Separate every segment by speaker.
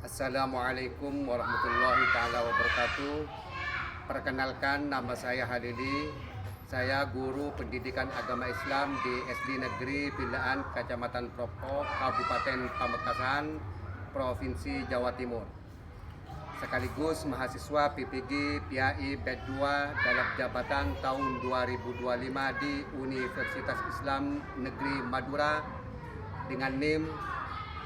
Speaker 1: Assalamualaikum warahmatullahi taala wabarakatuh. Perkenalkan, nama saya Halili. Saya guru pendidikan agama Islam di SD Negeri Pilaan Kecamatan Propo, Kabupaten Pamekasan, Provinsi Jawa Timur. Sekaligus mahasiswa PPG PAI Bed 2 dalam jabatan tahun 2025 di Universitas Islam Negeri Madura dengan NIM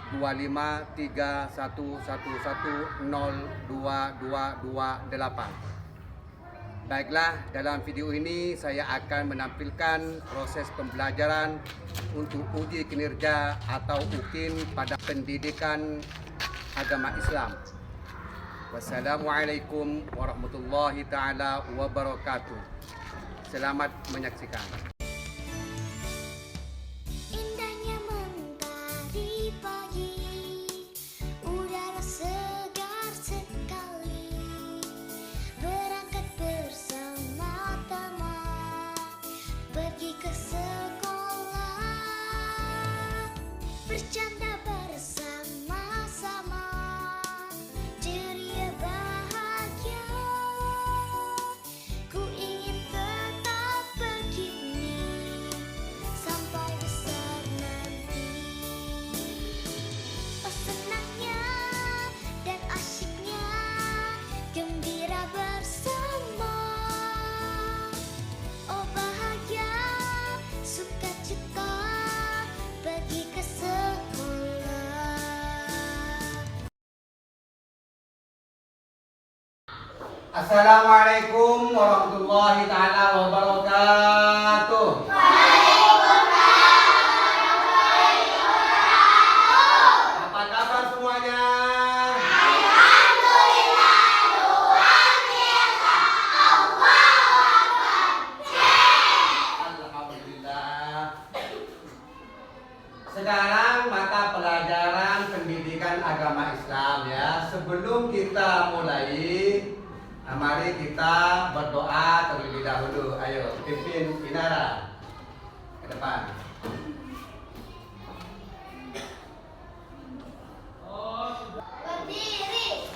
Speaker 1: 253111022228. Baiklah, dalam video ini saya akan menampilkan proses pembelajaran untuk uji kinerja atau UKIN pada pendidikan agama Islam. Wassalamualaikum warahmatullahi taala wabarakatuh. Selamat menyaksikan.
Speaker 2: Bercanda bersama-sama, ceria bahagia. Ku ingin tetap begini sampai besar nanti. Oh senangnya dan asyiknya gembira bersama. Oh bahagia sukacita pergi ke sekolah.
Speaker 1: Assalamualaikum warahmatullahi taala wabarakatuh. Apa kabar semuanya? Alhamdulillah. Sekarang mata pelajaran pendidikan agama Islam ya. Sebelum kita mulai, mari kita berdoa terlebih dahulu. Ayo, pimpin Inara ke depan.
Speaker 2: Berdiri,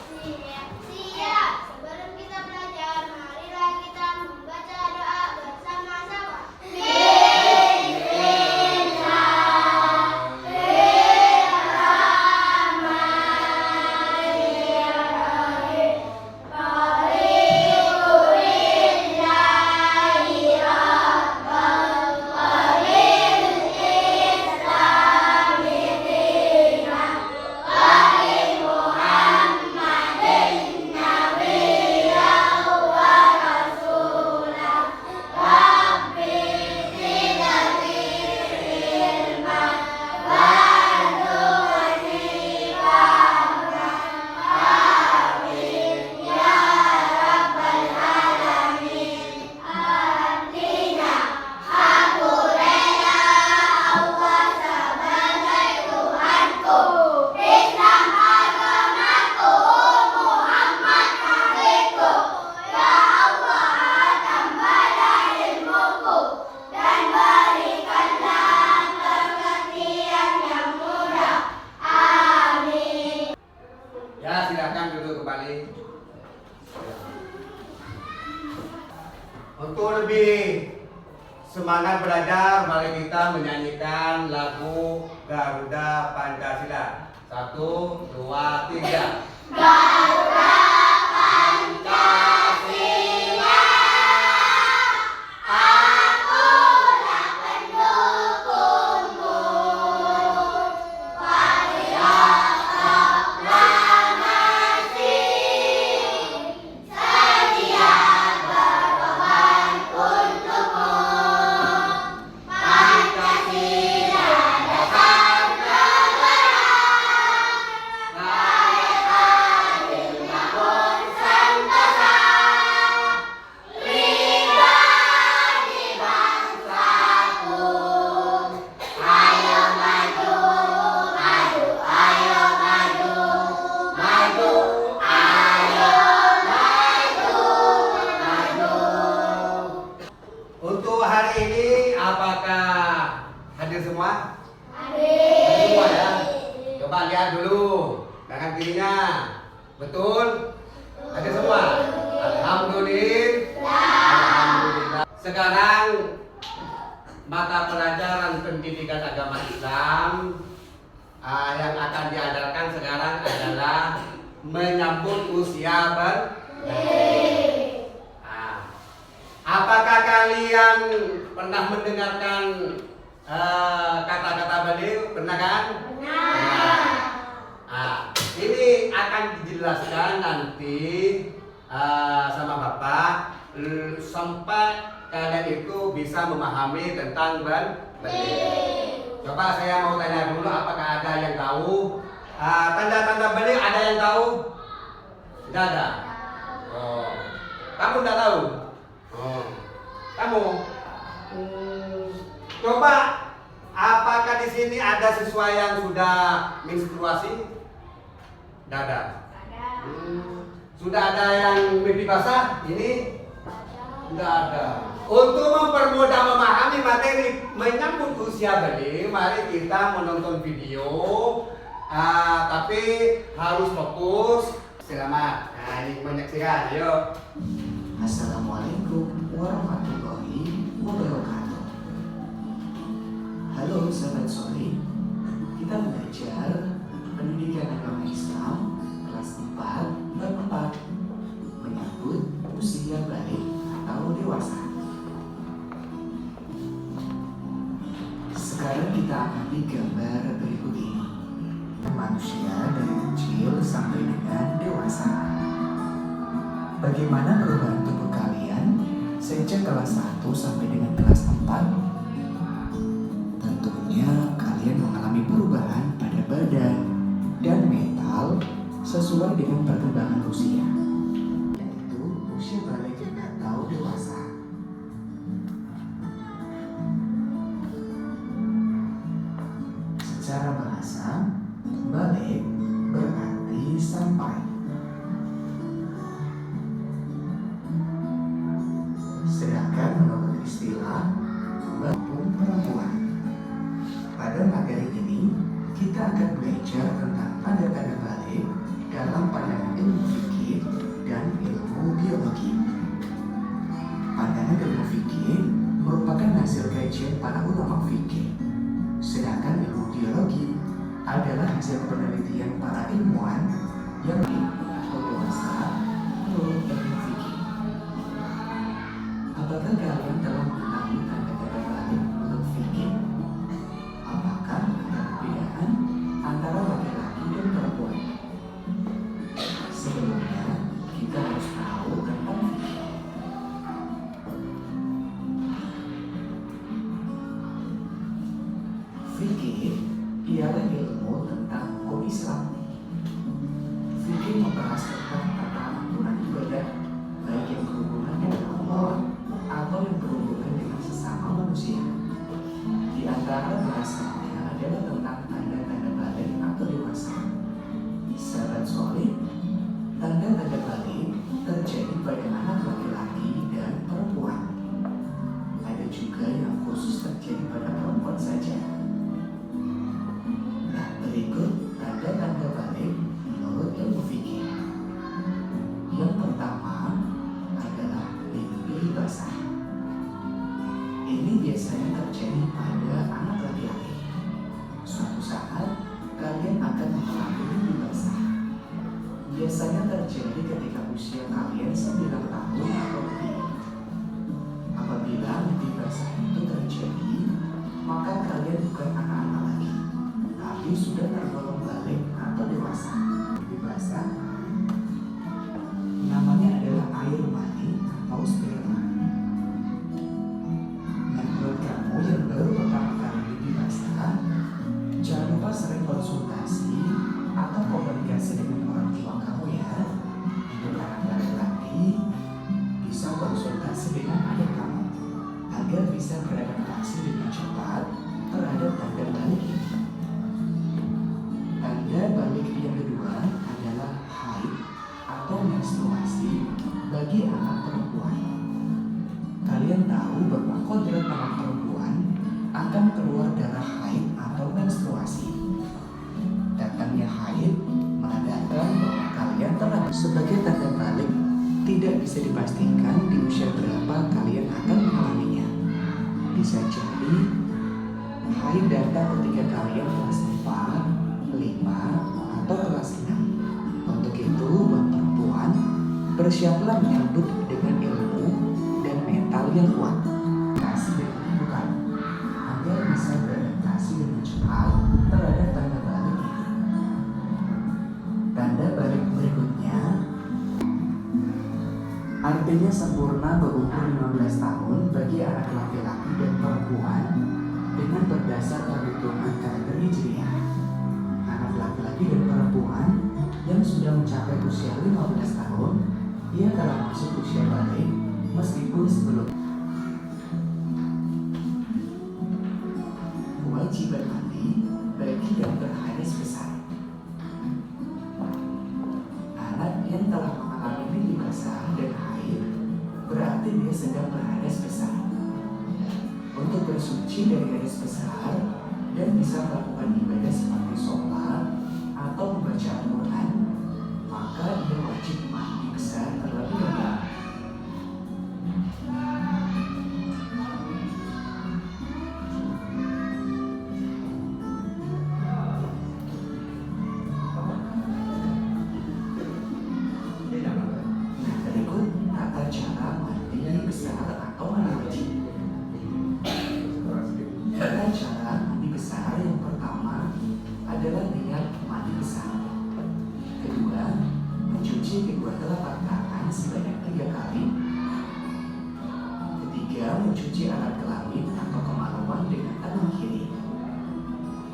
Speaker 2: siap. Sebelum kita belajar, marilah kita membaca doa bersama-sama.
Speaker 1: Ya, silakan duduk kembali. Untuk lebih semangat belajar, mari kita menyanyikan lagu Garuda Pancasila. 1, 2, 3.
Speaker 2: Garuda Pancasila, akulah pendukungmu. Marilah proklamasi, sedia berkorban untukmu. Pancasila dasar negara, layak
Speaker 1: dirinya. Betul? Ada semua? Alhamdulillah. Alhamdulillah. Sekarang mata pelajaran pendidikan agama Islam yang akan diajarkan sekarang adalah menyambut usia apakah kalian pernah mendengarkan kata-kata beliau? Pernah kan? Ini akan dijelaskan nanti sama Bapak sampai kalian itu bisa memahami tentang beliau. Coba saya mau tanya dulu, apakah ada yang tahu tanda-tanda beliau? Ada yang tahu? Tidak ada. Oh, kamu tidak tahu? Oh, kamu? Coba, apakah di sini ada siswa yang sudah menstruasi? Tidak ada. Sudah ada yang mimpi basah? Ini? Tidak ada. Untuk mempermudah memahami materi menyambut usia beliau, mari kita menonton video. Tapi harus fokus. Selamat. Nah, ini menyaksikan. Ayo.
Speaker 3: Assalamualaikum warahmatullahi wabarakatuh. Halo sahabat soleh, kita belajar pendidikan agama Islam kelas 4 bab 4 menyambut usia balik atau dewasa. Sekarang kita amati gambar berikut ini. Manusia dari kecil sampai dengan dewasa. Bagaimana perubahan tubuh kalian sejak kelas 1 sampai dengan kelas 4? Tentunya kalian mengalami perubahan pada badan dan mental sesuai dengan perkembangan usia, yaitu usia balik atau dewasa. Secara bahasa, balik berarti sampai. Sedangkan menurut istilah maupun perempuan. Pada materi ini, kita akan belajar tentang tanda-tanda balik dalam pandangan ilmu fikih dan ilmu biologi. Pandangan ilmu fikih merupakan hasil kajian para ulama fikih, sedangkan ilmu biologi adalah hasil penelitian para ilmuwan yang atau dewasa menurut ilmu fikih. Apakah kalian telah mengetahui tanda-tanda balik menurut fikih? Apakah ada perbedaan antara laki-laki dan perempuan? Sebelumnya, kita harus tahu tentang fikih. Fikih ialah ilmu tentang hukum Islam. Fikih membahas tentang tata aturan ibadah, baik yang berhubungan dengan Allah atau yang berhubungan dengan sesama manusia. Di antara bahasannya adalah tentang tanda-tanda balik atau dewasa. Sahabat soleh, tanda-tanda balik terjadi pada anak laki-laki dan perempuan. Ada juga yang khusus terjadi pada perempuan saja. Nah, berikut tanda-tanda balik menurut ilmu fikih. Yang pertama adalah mimpi basah. Ini biasanya terjadi pada anak laki-laki. Suatu saat kalian akan mengalami mimpi basah. Biasanya terjadi ketika usia kalian 9 tahun atau lebih. Apabila mimpi basah itu terjadi, maka kalian bukan anak-anak lagi, tapi sudah tergolong balik atau dewasa. Mimpi basah namanya adalah air mani atau sperma. Nah, buat kamu yang baru pertama kali mimpi basah, jangan lupa sering konsultasi atau komunikasi dengan orang tua kamu ya. Untuk anak laki-laki, bisa konsultasi dengan ayah kamu agar bisa beradaptasi dengan cepat terhadap tanda balik ini. Tanda balik yang kedua adalah haid atau menstruasi bagi anak perempuan. Kalian tahu bahwa kodrat anak perempuan akan keluar darah haid atau menstruasi. Datangnya haid menandakan Sebagai tanda balik, tidak bisa dipastikan di usia berapa kalian akan mengalaminya. Bisa jadi hari datang ketika kalian kelas 4, 5, atau kelas 6. Untuk itu, buat perempuan, bersiaplah menyambut dengan ilmu dan mental yang kuat. Kasih dan bukan agar bisa beradaptasi dengan cepat terhadap tanda balik ini. Tanda balik berikutnya artinya sempurna berumur 15 tahun bagi anak laki-laki dan perempuan dengan berdasar perhitungan kalender Hijriah. Anak laki-laki dan perempuan yang sudah mencapai usia 15 tahun, ia telah masuk usia balik meskipun sebelum. Kewajiban mandi bagi yang berhadas besar. Anak yang telah mengalami mimpi basah dan haid berarti dia sedang berhadas besar. Untuk bersuci dari hadas besar dan bisa melakukan ibadah seperti sholat atau membaca Al-Quran, maka dia wajib mandi besar terlebih dahulu. Berikut tata cara mandi besar atau mandi wajib. Tata cara mandi besar yang pertama adalah niat mandi besar. Kedua, mencuci kedua telapak tangan sebanyak 3 kali. Ketiga, mencuci alat kelamin atau kemaluan dengan tangan kiri.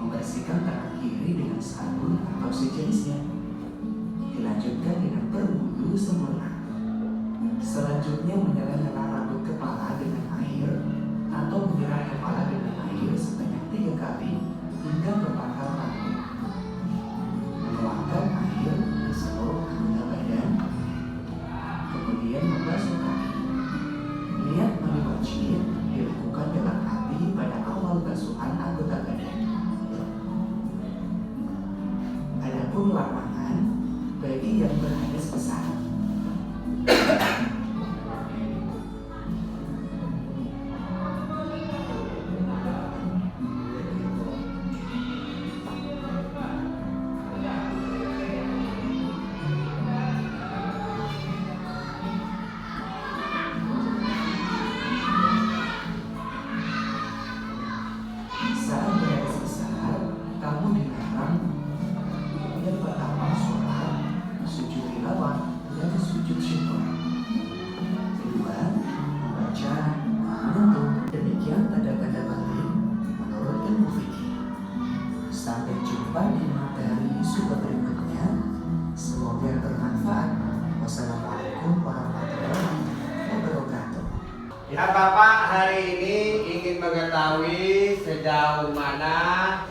Speaker 3: Membersihkan tangan kiri dengan sabun atau sejenisnya. Dilanjutkan dengan berwudu sempurna. Selanjutnya menyela-nyela rambut kepala dengan air atau menyiram kepala dengan air sebanyak 3 kali hingga ke pangkal rambut. Menuangkan air di seluruh anggota badan. Kemudian membasuh kaki. Niat mandi wajib dilakukan dalam hati pada awal basuhan anggota badan. Adapun larangan bagi yang berhadas besar. Saat berhadas besar, kamu dilarang yang pertama sholat, sujud tilawah, dan sujud syukur. Kedua, membaca, menyentuh. Demikian tanda-tanda balik menurut ilmu fikih. Sampai jumpa di materi super berikutnya. Semoga bermanfaat. Wassalamualaikum warahmatullahi wabarakatuh.
Speaker 1: Ya Bapak, hari ini ingin mengetahui sejauh mana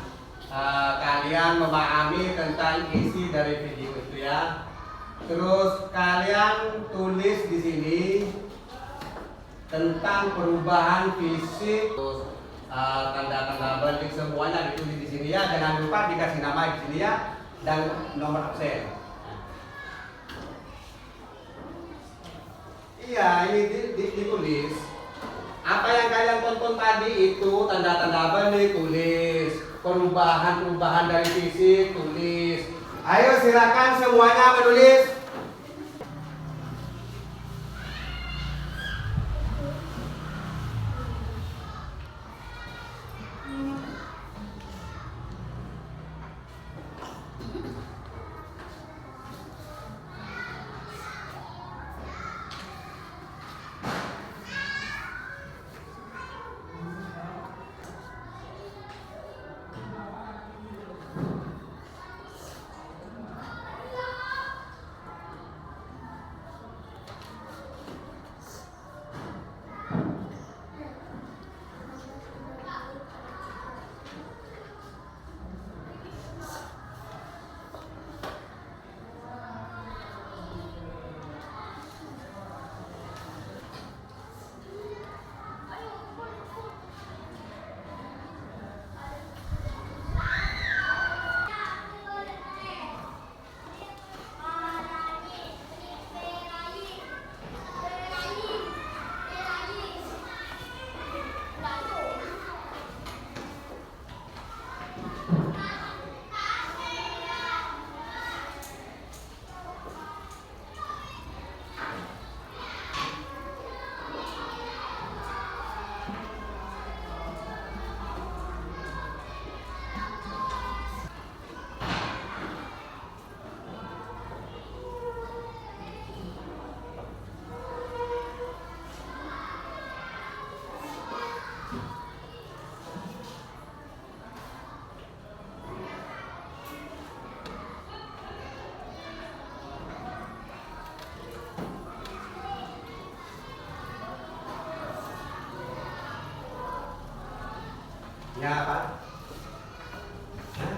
Speaker 1: kalian memahami tentang isi dari video itu ya. Terus kalian tulis di sini tentang perubahan fisik, terus tanda-tanda balik semuanya ditulis di sini ya. Jangan lupa dikasih nama di sini ya dan nomor absen. Iya, ini ditulis. Apa yang kalian tonton tadi itu tanda-tanda balik tulis, perubahan dari fisik tulis. Ayo silakan semuanya menulis. Ya Pak. Hah?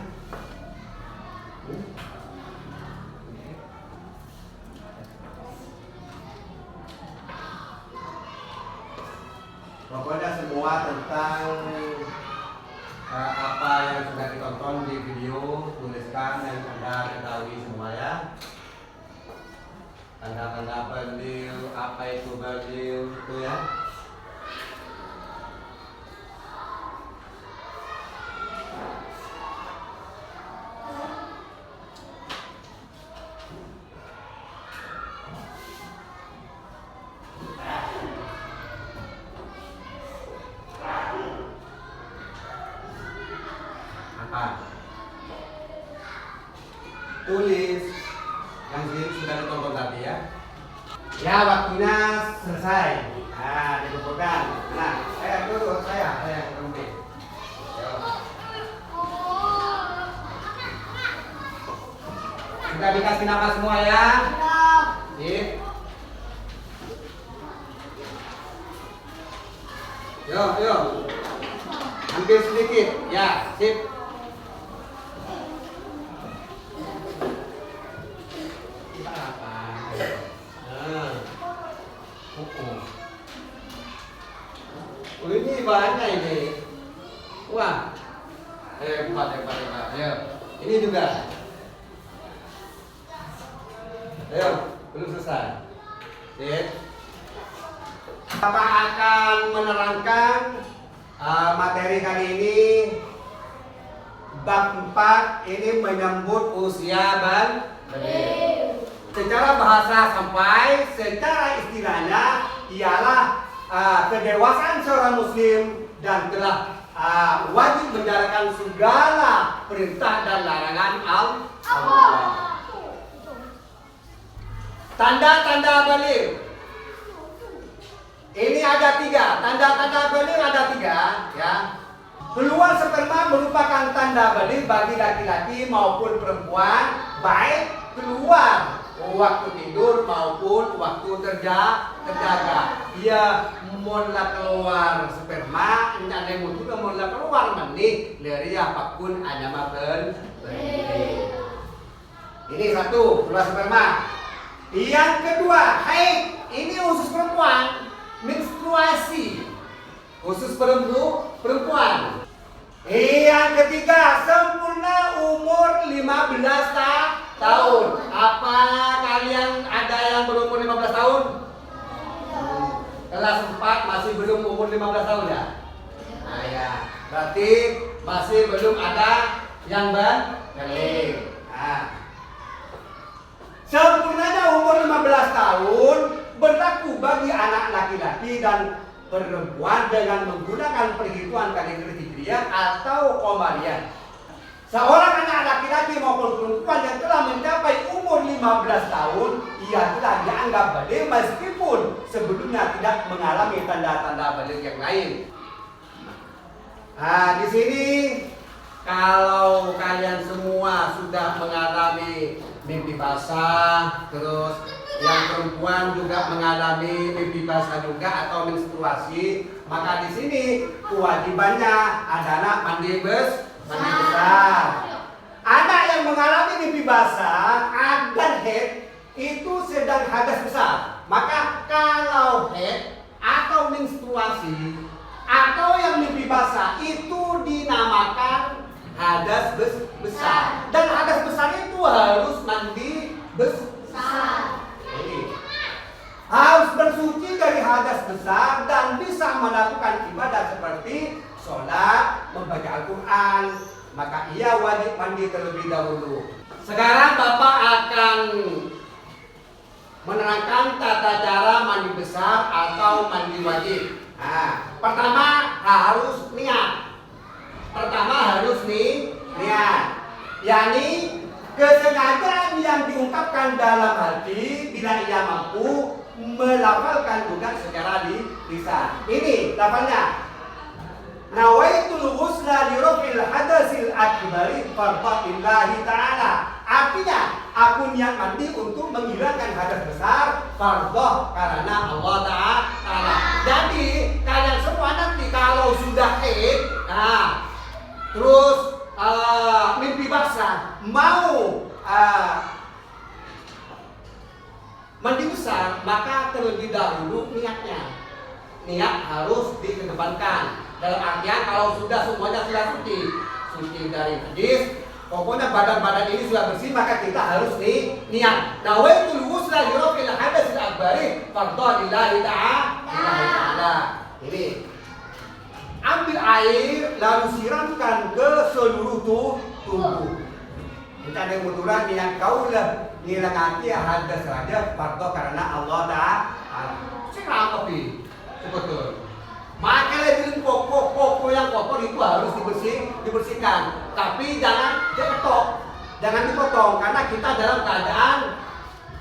Speaker 1: Pokoknya semua tentang apa yang sudah ditonton di video, tuliskan yang Anda ketahui semua ya. Tanda-tanda beliau, apa itu beliau itu ya. Apa? Tulis yang sudah ditonton tadi ya. Ya, waktunya selesai. Nah, dikumpulkan. Nah, dulu saya berhenti. Sudah dikasih nama semua ya? Sip. Yuk. Ambil sedikit. Ya, sip. Kita apa? Oh, ini bahannya ini. Wah. Hebat. Ayo. Ini juga. Ayo, belum selesai. Sip. Bapak akan menerangkan materi kali ini. Bab 4 ini menyambut usia balik. Secara bahasa sampai, secara istilahnya ialah kedewasaan seorang muslim dan telah wajib menjalankan segala perintah dan larangan Allah. Tanda-tanda balik. Ini ada 3. Tanda-tanda balik ada 3 ya. Keluar sperma merupakan tanda balik bagi laki-laki maupun perempuan, baik keluar waktu tidur maupun waktu terjaga. Ia mula keluar sperma, ada yang juga mula keluar mani dari apapun anama balik. Ini 1, keluar sperma. Yang kedua, haid. Ini khusus perempuan, menstruasi khusus perempuan. Yang ketiga, sempurna umur 15 tahun. Apa kalian ada yang berumur 15 tahun? Kelas 4 masih belum umur 15 tahun ya? Nah ya, berarti masih belum ada yang balik. Nah, sempurnanya umur 15 tahun berlaku bagi anak laki-laki dan perempuan dengan menggunakan perhitungan kalender Hijriah atau Qamariyah. Seorang anak laki-laki maupun perempuan yang telah mencapai umur 15 tahun, ia telah dianggap balik meskipun sebelumnya tidak mengalami tanda-tanda balik yang lain. Nah, di sini kalau kalian semua sudah mengalami mimpi basah, terus yang perempuan juga mengalami mimpi basah juga atau menstruasi, maka di sini kewajibannya adalah mandi besar. Anak yang mengalami mimpi basah dan haid itu sedang hadas besar. Maka kalau haid atau menstruasi atau yang mimpi basah itu dinamakan hadas besar. Dan hadas besar itu harus mandi besar. Harus bersuci dari hadas besar dan bisa melakukan ibadah seperti sholat, membaca Al-Quran, maka ia wajib mandi terlebih dahulu. Sekarang Bapak akan menerangkan tata cara mandi besar atau mandi wajib. Nah, pertama harus niat. Niat. yakni kesengajaan yang diungkapkan dalam hati bila ia mampu melafalkan juga secara lisan. Ini lafalnya. Nawaitul ghusla li raf'il hadasil akbari fardhillahi ta'ala. Artinya, aku niat mandi untuk menghilangkan hadas besar fardhu karena Allah Ta'ala. Jadi, kalian semua nanti kalau sudah haid, terus mimpi basah, mau mandi besar, maka terlebih dahulu niat harus dikedepankan. Dalam artian kalau semuanya sudah suci dari hadis, pokoknya badan-badan ini sudah bersih, maka kita harus niat. Nawaitul ghusla li raf'il hadatsil akbari fardhu lillahi ta'ala. Ini ambil air lalu siramkan ke seluruh tubuh. Kita ada kebetulan niat kaulah ngilangati hadas saja fardhu karena Allah Ta'ala. Siram tapi betul. Maka lebih pokok yang kotor itu harus dibersihkan. Tapi jangan dipotong karena kita dalam keadaan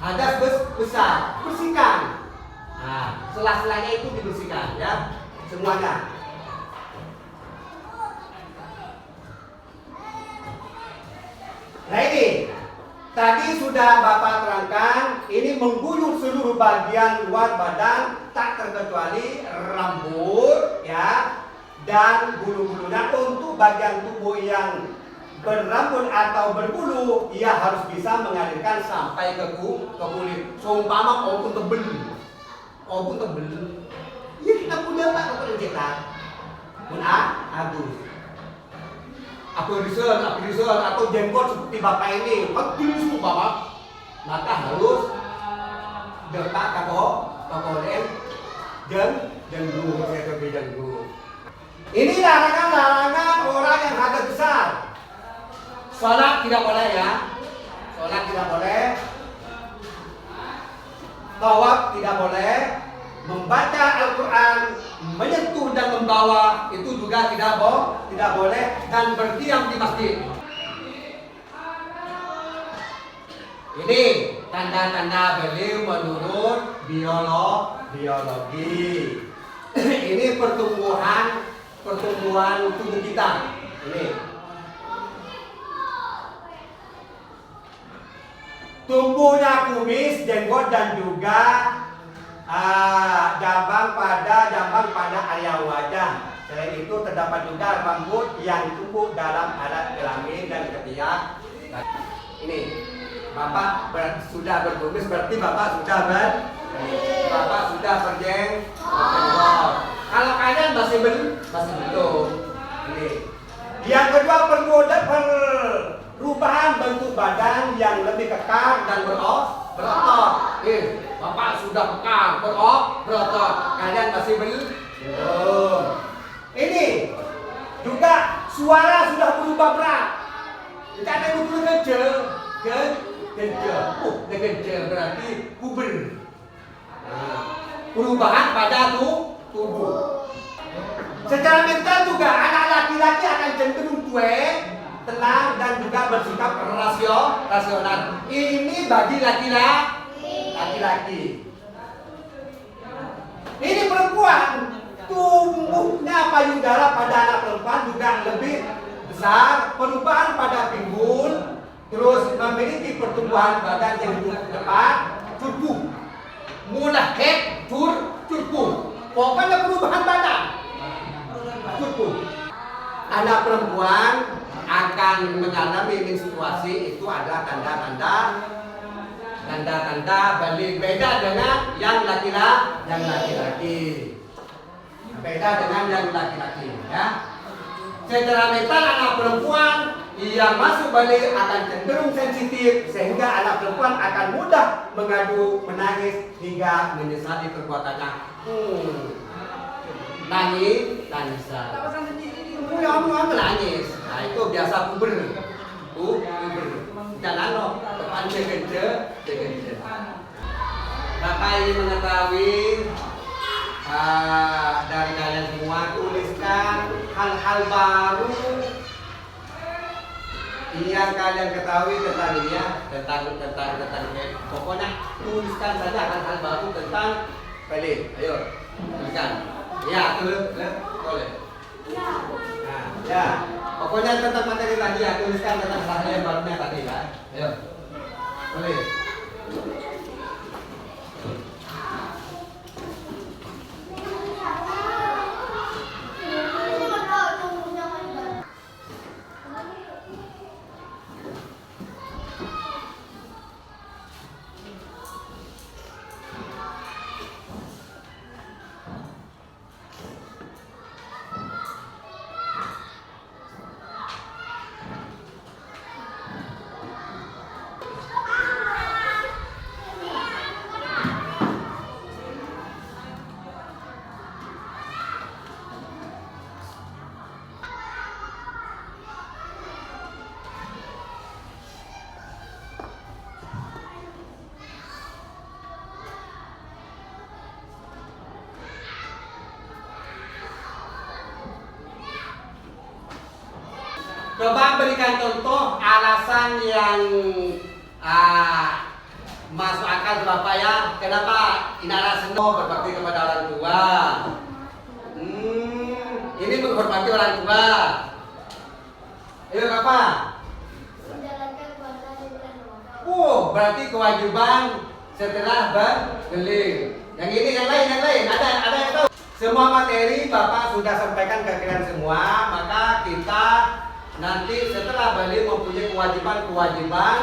Speaker 1: hadas besar. Bersihkan. Nah, sela-selanya itu dibersihkan ya, semuanya. Nah ini tadi sudah Bapak terangkan, ini mengguyur seluruh bagian luar badan tak terkecuali rambut ya dan bulu-bulunya. Untuk bagian tubuh yang berambut atau berbulu, ia harus bisa mengalirkan sampai ke kulit. Seumpama obun tebel, ya kita punya Pak untuk mencetak, adus. Apel risol atau jenggot seperti Bapak ini, penting semua Bapak. Maka harus detak kakoden jenggu. Ini larangan orang yang hadas besar. Sholat tidak boleh ya. Sholat tidak boleh. Tawaf tidak boleh. Membaca Al-Quran, menyentuh dan membawa itu juga tidak boleh, dan berdiam di masjid. Ini tanda-tanda beliau menurut biologi. Ini pertumbuhan tubuh kita. Ini tumbuhnya kumis, jenggot dan juga jambang pada area wajah. Selain itu terdapat juga rambut yang tumbuh dalam alat kelamin dan ketiak. Ini Bapak sudah berkumis, berarti Bapak sudah berjenggot. Kalau kalian masih belum. Ini. Yang kedua, perubahan bentuk badan yang lebih kekar dan berotot. Bapak sudah kekar, berotot. Kalian masih belum. Ini juga suara sudah berubah berat. Kita ada betul kecil. Berarti puber. Perubahan pada tubuh. Secara mental juga anak laki-laki akan cenderung cuek, tenang dan juga bersikap rasional. Ini bagi laki-laki. Ini perempuan, tumbuhnya payudara pada anak perempuan juga lebih besar, perubahan pada pinggul, terus memiliki pertumbuhan badan yang cepat, curpu, mulai curpu, pokoknya perubahan badan, curpu. Anak perempuan akan mengalami menstruasi, itu adalah tanda-tanda balik, beda dengan yang laki-laki. Beda dengan yang laki-laki ya. Secara mental anak perempuan yang masuk balik akan cenderung sensitif, sehingga anak perempuan akan mudah mengadu, menangis hingga menyesali perbuatannya. Nangis. Menangis. Nah itu biasa puber. Jangan depan degenje. Bapak ingin mengetahui dari kalian semua, tuliskan hal-hal baru yang kalian ketahui tentang ini ya, tentang pokoknya tuliskan saja hal-hal baru tentang Bali. Ayo tuliskan. Ya, boleh. Nah, ya. Pokoknya tentang materi tadi ya, tuliskan tentang hal-hal yang barunya tadi ya. Ayo. Boleh. Coba berikan contoh alasan yang masuk akal Bapak ya. Kenapa Inara Seno berbakti kepada orang tua? Ini menghormati orang tua. Ayo Bapak.
Speaker 2: Menjalankan kewajiban di bulan Ramadan.
Speaker 1: Oh, berarti kewajiban setelah bergeling. Yang ini yang lain. Ada yang tahu? Semua materi Bapak sudah sampaikan ke kalian semua, maka kita nanti setelah balik mempunyai kewajiban-kewajiban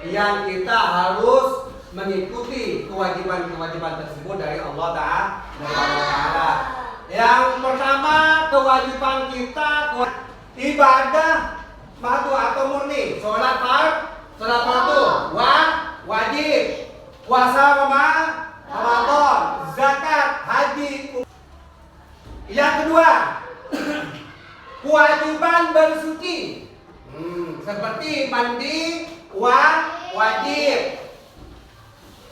Speaker 1: yang kita harus mengikuti kewajiban-kewajiban tersebut dari Allah Ta'ala. Yang pertama kewajiban kita ibadah fardu atau murni. Sholat fardu wajib, puasa Ramadan, zakat, haji. Yang kedua kewajiban bersuci, seperti mandi wajib.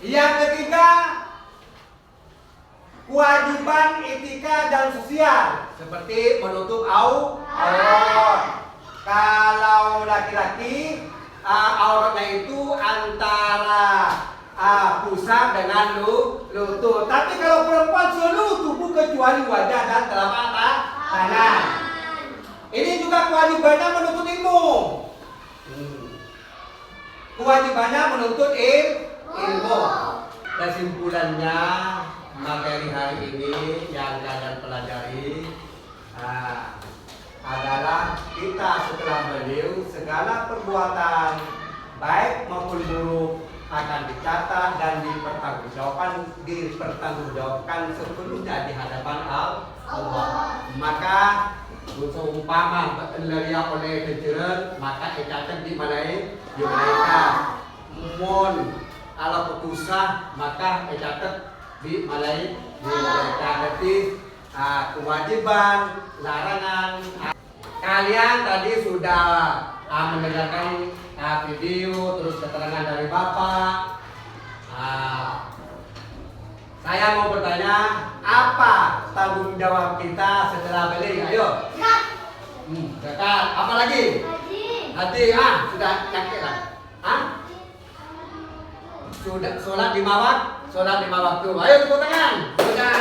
Speaker 1: Yang ketiga kewajiban etika dan sosial, seperti menutup aurat. Kalau laki-laki auratnya itu antara pusat dengan lutut. Tapi kalau perempuan seluruh tubuh kecuali wajah dan telapak tangan. Ini juga kewajibannya menuntut ilmu. Kewajibannya menuntut ilmu. Kesimpulannya materi hari ini yang kalian pelajari adalah kita setelah beliau segala perbuatan baik maupun buruk akan dicatat dan dipertanggungjawabkan sepenuhnya di hadapan Allah. Maka seumpama beria oleh kejeren maka dicatat di malaikat. Mun ala putusah maka dicatat di malaikat. Jadi kewajiban, larangan. Kalian tadi sudah mendengarkan video terus keterangan dari Bapak. Saya mau bertanya, apa tanggung jawab kita setelah beli? Ayo. Zakat. Apa lagi? Haji. Sudah yakin lah. Sudah sholat lima waktu. Ayo tepuk tangan. Sudah.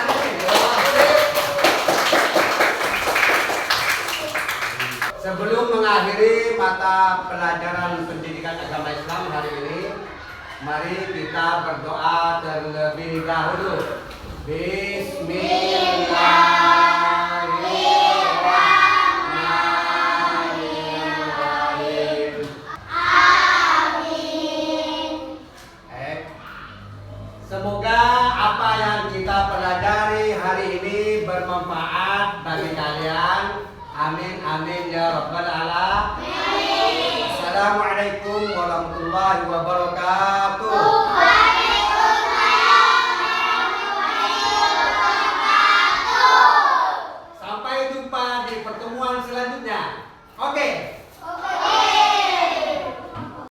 Speaker 1: Sebelum mengakhiri mata pelajaran pendidikan agama Islam hari ini, mari kita berdoa terlebih dahulu. Bismillahirrahmanirrahim.
Speaker 2: Amin.
Speaker 1: Semoga apa yang kita pelajari hari ini bermanfaat bagi kalian. Amin amin ya rabbal alamin. Assalamualaikum warahmatullahi wabarakatuh.
Speaker 2: Waalaikumsalam warahmatullahi wabarakatuh.
Speaker 1: Sampai jumpa di pertemuan selanjutnya. Oke.